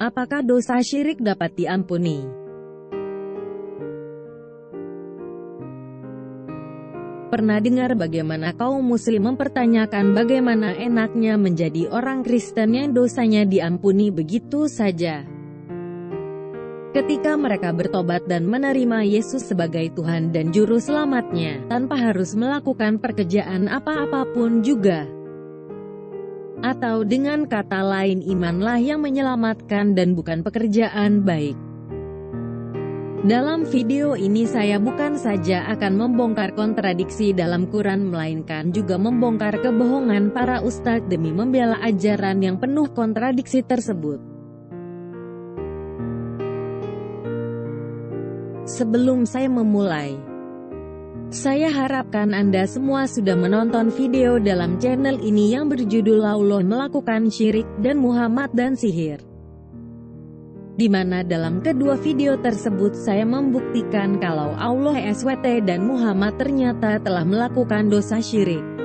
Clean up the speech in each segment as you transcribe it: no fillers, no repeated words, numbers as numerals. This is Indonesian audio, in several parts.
Apakah dosa syirik dapat diampuni? Pernah dengar bagaimana kaum muslim mempertanyakan bagaimana enaknya menjadi orang Kristen yang dosanya diampuni begitu saja? Ketika mereka bertobat dan menerima Yesus sebagai Tuhan dan Juru Selamatnya, tanpa harus melakukan pekerjaan apa-apapun juga. Atau dengan kata lain, imanlah yang menyelamatkan dan bukan pekerjaan baik. Dalam video ini saya bukan saja akan membongkar kontradiksi dalam Quran, melainkan juga membongkar kebohongan para ustadz demi membela ajaran yang penuh kontradiksi tersebut. Sebelum saya memulai, saya harapkan Anda semua sudah menonton video dalam channel ini yang berjudul Allah Melakukan Syirik dan Muhammad dan Sihir, di mana dalam kedua video tersebut saya membuktikan kalau Allah SWT dan Muhammad ternyata telah melakukan dosa syirik.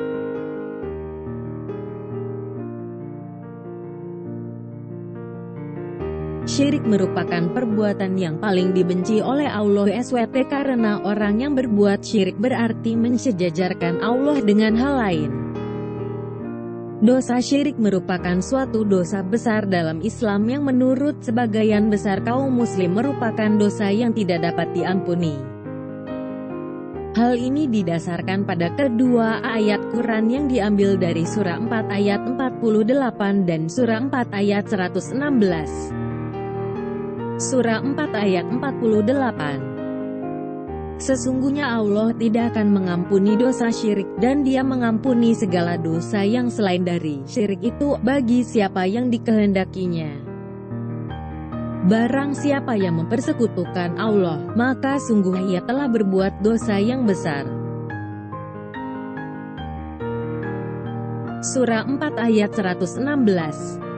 Syirik merupakan perbuatan yang paling dibenci oleh Allah SWT karena orang yang berbuat syirik berarti mensejajarkan Allah dengan hal lain. Dosa syirik merupakan suatu dosa besar dalam Islam yang menurut sebagian besar kaum muslim merupakan dosa yang tidak dapat diampuni. Hal ini didasarkan pada kedua ayat Quran yang diambil dari surah 4 ayat 48 dan surah 4 ayat 116. Surah 4 ayat 48. Sesungguhnya Allah tidak akan mengampuni dosa syirik, dan Dia mengampuni segala dosa yang selain dari syirik itu, bagi siapa yang dikehendakinya. Barang siapa yang mempersekutukan Allah, maka sungguh ia telah berbuat dosa yang besar. Surah 4 ayat 116.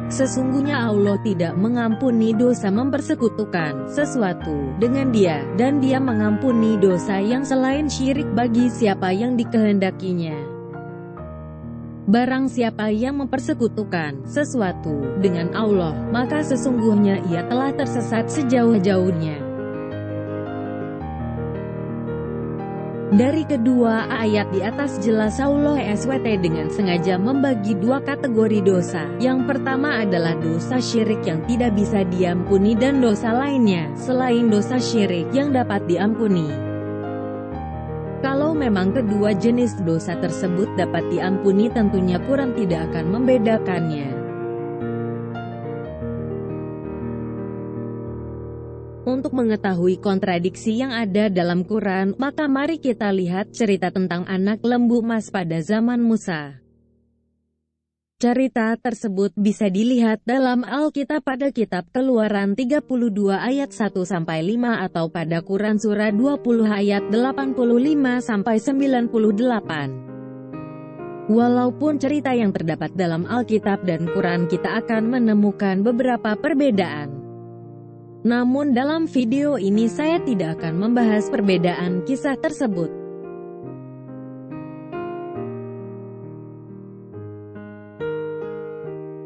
Sesungguhnya Allah tidak mengampuni dosa mempersekutukan sesuatu dengan Dia, dan Dia mengampuni dosa yang selain syirik bagi siapa yang dikehendakinya. Barang siapa yang mempersekutukan sesuatu dengan Allah, maka sesungguhnya ia telah tersesat sejauh-jauhnya. Dari kedua ayat di atas jelas Allah SWT dengan sengaja membagi dua kategori dosa. Yang pertama adalah dosa syirik yang tidak bisa diampuni dan dosa lainnya, selain dosa syirik, yang dapat diampuni. Kalau memang kedua jenis dosa tersebut dapat diampuni, tentunya Quran tidak akan membedakannya. Untuk mengetahui kontradiksi yang ada dalam Quran, maka mari kita lihat cerita tentang anak lembu emas pada zaman Musa. Cerita tersebut bisa dilihat dalam Alkitab pada kitab Keluaran 32 ayat 1-5 atau pada Quran surah 20 ayat 85-98. Walaupun cerita yang terdapat dalam Alkitab dan Quran kita akan menemukan beberapa perbedaan. Namun dalam video ini saya tidak akan membahas perbedaan kisah tersebut.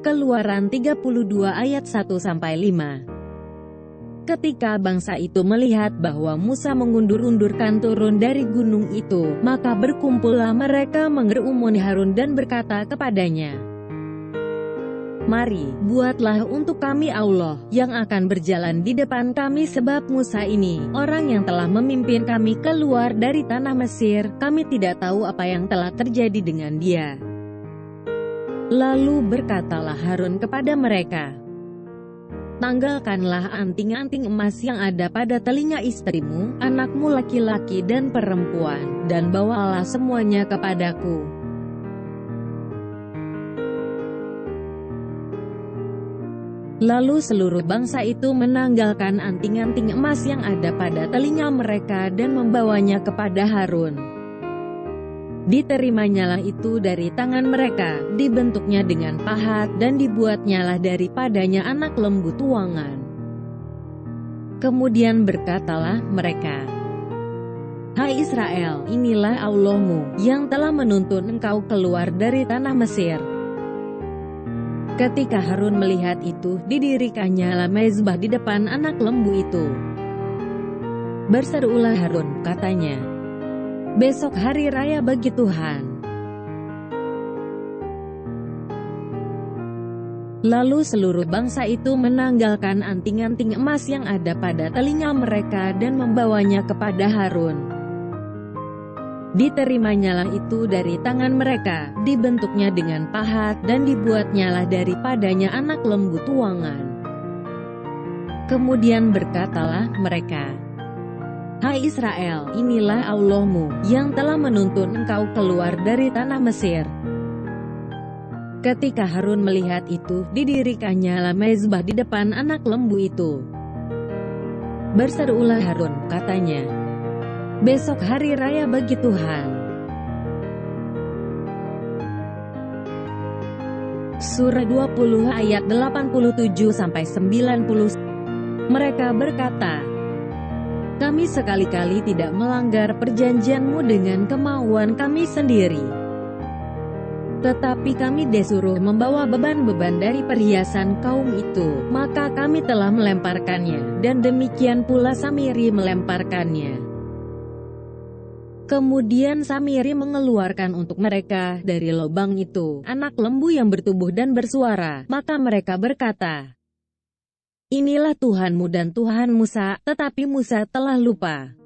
Keluaran 32 ayat 1-5. Ketika bangsa itu melihat bahwa Musa mengundur-undurkan turun dari gunung itu, maka berkumpullah mereka mengerumuni Harun dan berkata kepadanya, "Mari, buatlah untuk kami Allah, yang akan berjalan di depan kami, sebab Musa ini, orang yang telah memimpin kami keluar dari tanah Mesir, kami tidak tahu apa yang telah terjadi dengan dia." Lalu berkatalah Harun kepada mereka, "Tanggalkanlah anting-anting emas yang ada pada telinga istrimu, anakmu laki-laki dan perempuan, dan bawalah semuanya kepadaku." Lalu seluruh bangsa itu menanggalkan anting-anting emas yang ada pada telinga mereka dan membawanya kepada Harun. Diterimanya itu dari tangan mereka, dibentuknya dengan pahat, dan dibuatnyalah daripadanya anak lembu tuangan. Kemudian berkatalah mereka, "Hai Israel, inilah Allahmu, yang telah menuntun engkau keluar dari tanah Mesir." Ketika Harun melihat itu, didirikannya mezbah di depan anak lembu itu. Berserulah Harun, katanya, "Besok hari raya bagi Tuhan." Lalu seluruh bangsa itu menanggalkan anting-anting emas yang ada pada telinga mereka dan membawanya kepada Harun. Diterimanya itu dari tangan mereka, dibentuknya dengan pahat, dan dibuatnyalah daripadanya anak lembu tuangan. Kemudian berkatalah mereka, "Hai Israel, inilah Allahmu, yang telah menuntun engkau keluar dari tanah Mesir." Ketika Harun melihat itu, didirikannya mezbah di depan anak lembu itu. Berserulah Harun, katanya, "Besok hari raya bagi Tuhan." Surah 20 ayat 87-90. Mereka berkata, "Kami sekali-kali tidak melanggar perjanjian-Mu dengan kemauan kami sendiri. Tetapi kami disuruh membawa beban-beban dari perhiasan kaum itu, maka kami telah melemparkannya, dan demikian pula Samiri melemparkannya." Kemudian Samiri mengeluarkan untuk mereka, dari lubang itu, anak lembu yang bertubuh dan bersuara. Maka mereka berkata, "Inilah Tuhanmu dan Tuhan Musa," tetapi Musa telah lupa.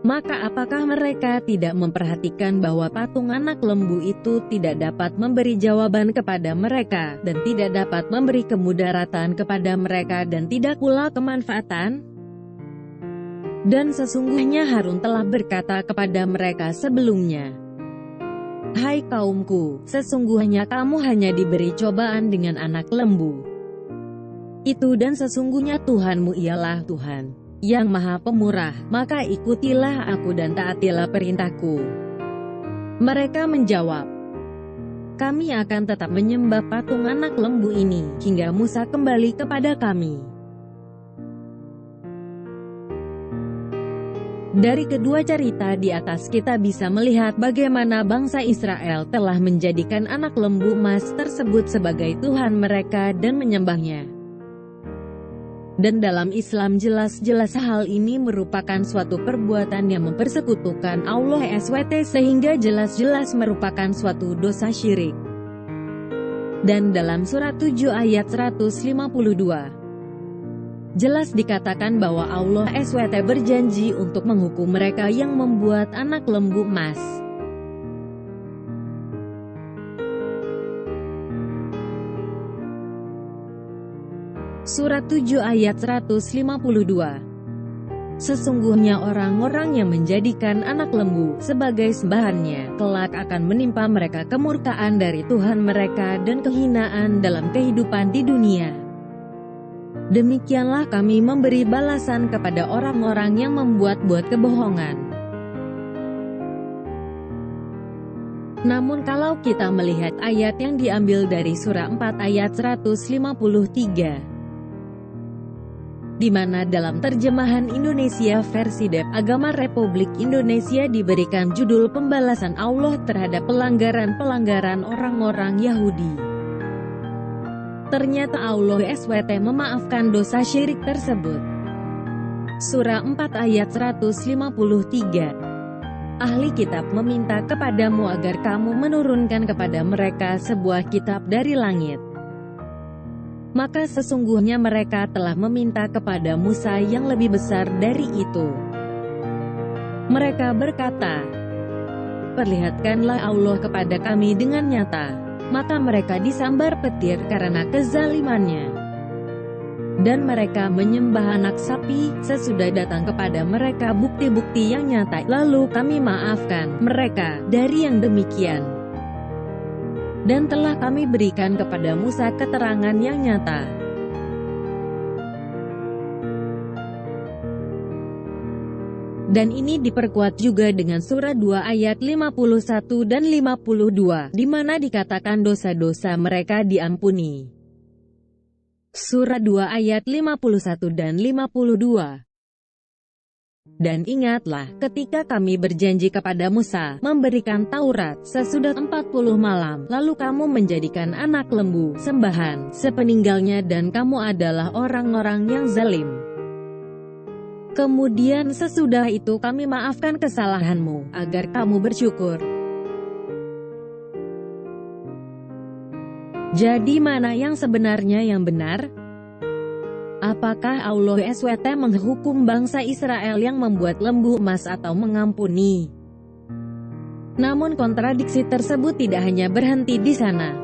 Maka apakah mereka tidak memperhatikan bahwa patung anak lembu itu tidak dapat memberi jawaban kepada mereka, dan tidak dapat memberi kemudaratan kepada mereka, dan tidak pula kemanfaatan? Dan sesungguhnya Harun telah berkata kepada mereka sebelumnya, "Hai kaumku, sesungguhnya kamu hanya diberi cobaan dengan anak lembu itu, dan sesungguhnya Tuhanmu ialah Tuhan yang Maha Pemurah, maka ikutilah aku dan taatilah perintahku." Mereka menjawab, "Kami akan tetap menyembah patung anak lembu ini, hingga Musa kembali kepada kami." Dari kedua cerita di atas kita bisa melihat bagaimana bangsa Israel telah menjadikan anak lembu emas tersebut sebagai Tuhan mereka dan menyembahnya. Dan dalam Islam jelas-jelas hal ini merupakan suatu perbuatan yang mempersekutukan Allah SWT, sehingga jelas-jelas merupakan suatu dosa syirik. Dan dalam surat 7 ayat 152, jelas dikatakan bahwa Allah SWT berjanji untuk menghukum mereka yang membuat anak lembu emas. Surat 7 ayat 152. Sesungguhnya orang-orang yang menjadikan anak lembu sebagai sembahannya, kelak akan menimpa mereka kemurkaan dari Tuhan mereka dan kehinaan dalam kehidupan di dunia. Demikianlah kami memberi balasan kepada orang-orang yang membuat-buat kebohongan. Namun kalau kita melihat ayat yang diambil dari surah 4 ayat 153, di mana dalam terjemahan Indonesia versi DEP Agama Republik Indonesia diberikan judul pembalasan Allah terhadap pelanggaran-pelanggaran orang-orang Yahudi. Ternyata Allah SWT memaafkan dosa syirik tersebut. Surah 4 ayat 153. Ahli kitab meminta kepadamu agar kamu menurunkan kepada mereka sebuah kitab dari langit. Maka sesungguhnya mereka telah meminta kepada Musa yang lebih besar dari itu. Mereka berkata, "Perlihatkanlah Allah kepada kami dengan nyata." Maka mereka disambar petir karena kezalimannya. Dan mereka menyembah anak sapi, sesudah datang kepada mereka bukti-bukti yang nyata, lalu kami maafkan mereka dari yang demikian. Dan telah kami berikan kepada Musa keterangan yang nyata. Dan ini diperkuat juga dengan surah 2 ayat 51 dan 52, di mana dikatakan dosa-dosa mereka diampuni. Surah 2 ayat 51 dan 52. Dan ingatlah, ketika kami berjanji kepada Musa, memberikan Taurat, sesudah 40 malam, lalu kamu menjadikan anak lembu, sembahan, sepeninggalnya dan kamu adalah orang-orang yang zalim. Kemudian sesudah itu kami maafkan kesalahanmu, agar kamu bersyukur. Jadi mana yang sebenarnya yang benar? Apakah Allah SWT menghukum bangsa Israel yang membuat lembu emas atau mengampuni? Namun kontradiksi tersebut tidak hanya berhenti di sana.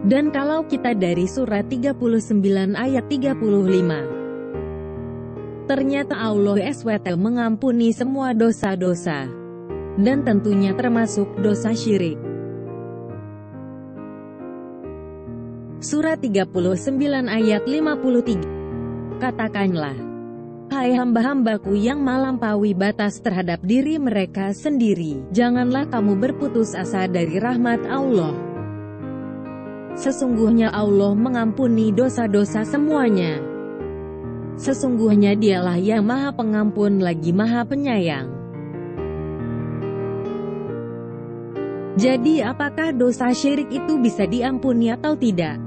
Dan kalau kita dari surat 39 ayat 35, ternyata Allah SWT mengampuni semua dosa-dosa. Dan tentunya termasuk dosa syirik. Surat 39 ayat 53. Katakanlah, hai hamba-hambaku yang melampaui batas terhadap diri mereka sendiri, janganlah kamu berputus asa dari rahmat Allah. Sesungguhnya Allah mengampuni dosa-dosa semuanya. Sesungguhnya Dialah yang Maha Pengampun lagi Maha Penyayang. Jadi apakah dosa syirik itu bisa diampuni atau tidak?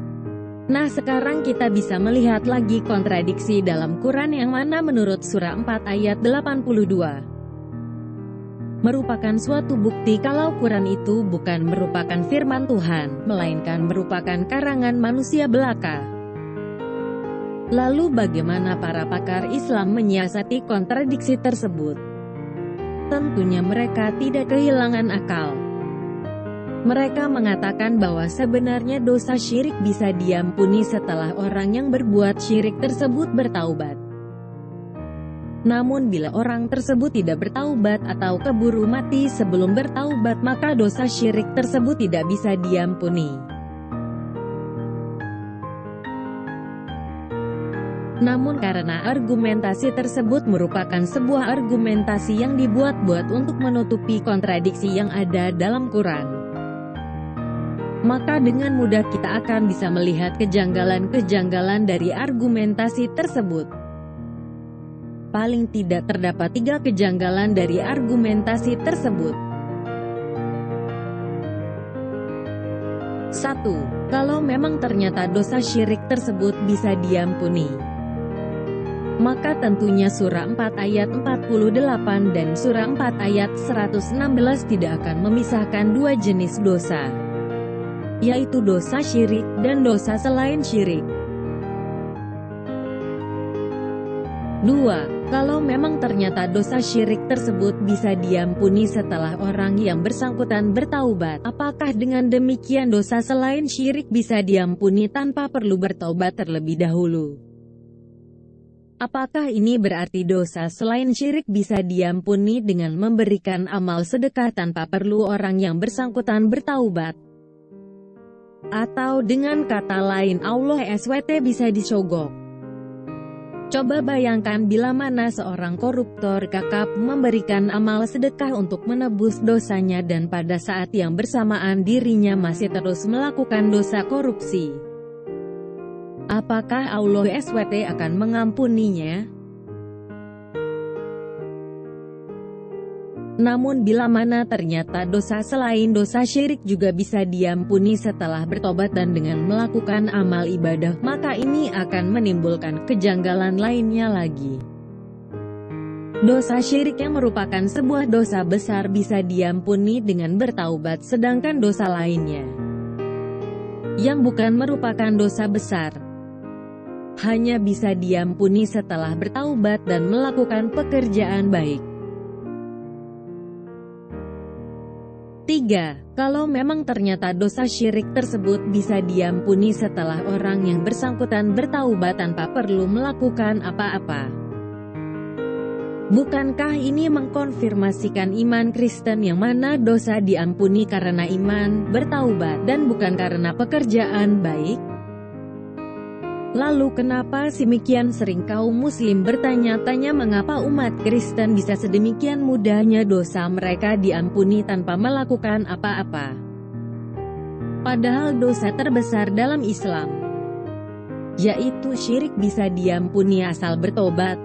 Nah sekarang kita bisa melihat lagi kontradiksi dalam Quran yang mana menurut surah 4 ayat 82 merupakan suatu bukti kalau Quran itu bukan merupakan firman Tuhan, melainkan merupakan karangan manusia belaka. Lalu bagaimana para pakar Islam menyiasati kontradiksi tersebut? Tentunya mereka tidak kehilangan akal. Mereka mengatakan bahwa sebenarnya dosa syirik bisa diampuni setelah orang yang berbuat syirik tersebut bertaubat. Namun bila orang tersebut tidak bertaubat atau keburu mati sebelum bertaubat, maka dosa syirik tersebut tidak bisa diampuni. Namun karena argumentasi tersebut merupakan sebuah argumentasi yang dibuat-buat untuk menutupi kontradiksi yang ada dalam Quran, maka dengan mudah kita akan bisa melihat kejanggalan-kejanggalan dari argumentasi tersebut. Paling tidak terdapat 3 kejanggalan dari argumentasi tersebut. 1. Kalau memang ternyata dosa syirik tersebut bisa diampuni, maka tentunya surah 4 ayat 48 dan surah 4 ayat 116 tidak akan memisahkan 2 jenis dosa, yaitu dosa syirik dan dosa selain syirik. 2. Kalau memang ternyata dosa syirik tersebut bisa diampuni setelah orang yang bersangkutan bertaubat, apakah dengan demikian dosa selain syirik bisa diampuni tanpa perlu bertaubat terlebih dahulu? Apakah ini berarti dosa selain syirik bisa diampuni dengan memberikan amal sedekah tanpa perlu orang yang bersangkutan bertaubat? Atau dengan kata lain Allah SWT bisa disogok. Coba bayangkan bila mana seorang koruptor kakap memberikan amal sedekah untuk menebus dosanya dan pada saat yang bersamaan dirinya masih terus melakukan dosa korupsi. Apakah Allah SWT akan mengampuninya? Namun bila mana ternyata dosa selain dosa syirik juga bisa diampuni setelah bertobat dan dengan melakukan amal ibadah, maka ini akan menimbulkan kejanggalan lainnya lagi. Dosa syirik yang merupakan sebuah dosa besar bisa diampuni dengan bertaubat, sedangkan dosa lainnya yang bukan merupakan dosa besar hanya bisa diampuni setelah bertaubat dan melakukan pekerjaan baik. 3. Kalau memang ternyata dosa syirik tersebut bisa diampuni setelah orang yang bersangkutan bertaubat tanpa perlu melakukan apa-apa, bukankah ini mengkonfirmasikan iman Kristen yang mana dosa diampuni karena iman, bertaubat, dan bukan karena pekerjaan baik? Lalu kenapa demikian sering kaum muslim bertanya-tanya mengapa umat Kristen bisa sedemikian mudahnya dosa mereka diampuni tanpa melakukan apa-apa? Padahal dosa terbesar dalam Islam, yaitu syirik, bisa diampuni asal bertobat.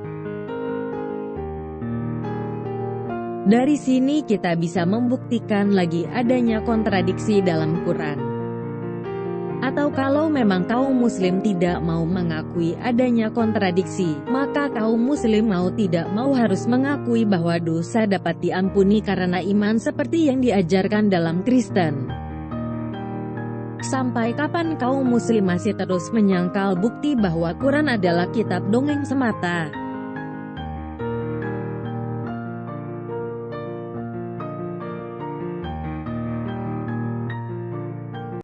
Dari sini kita bisa membuktikan lagi adanya kontradiksi dalam Quran. Atau kalau memang kaum muslim tidak mau mengakui adanya kontradiksi, maka kaum muslim mau tidak mau harus mengakui bahwa dosa dapat diampuni karena iman seperti yang diajarkan dalam Kristen. Sampai kapan kaum muslim masih terus menyangkal bukti bahwa Quran adalah kitab dongeng semata?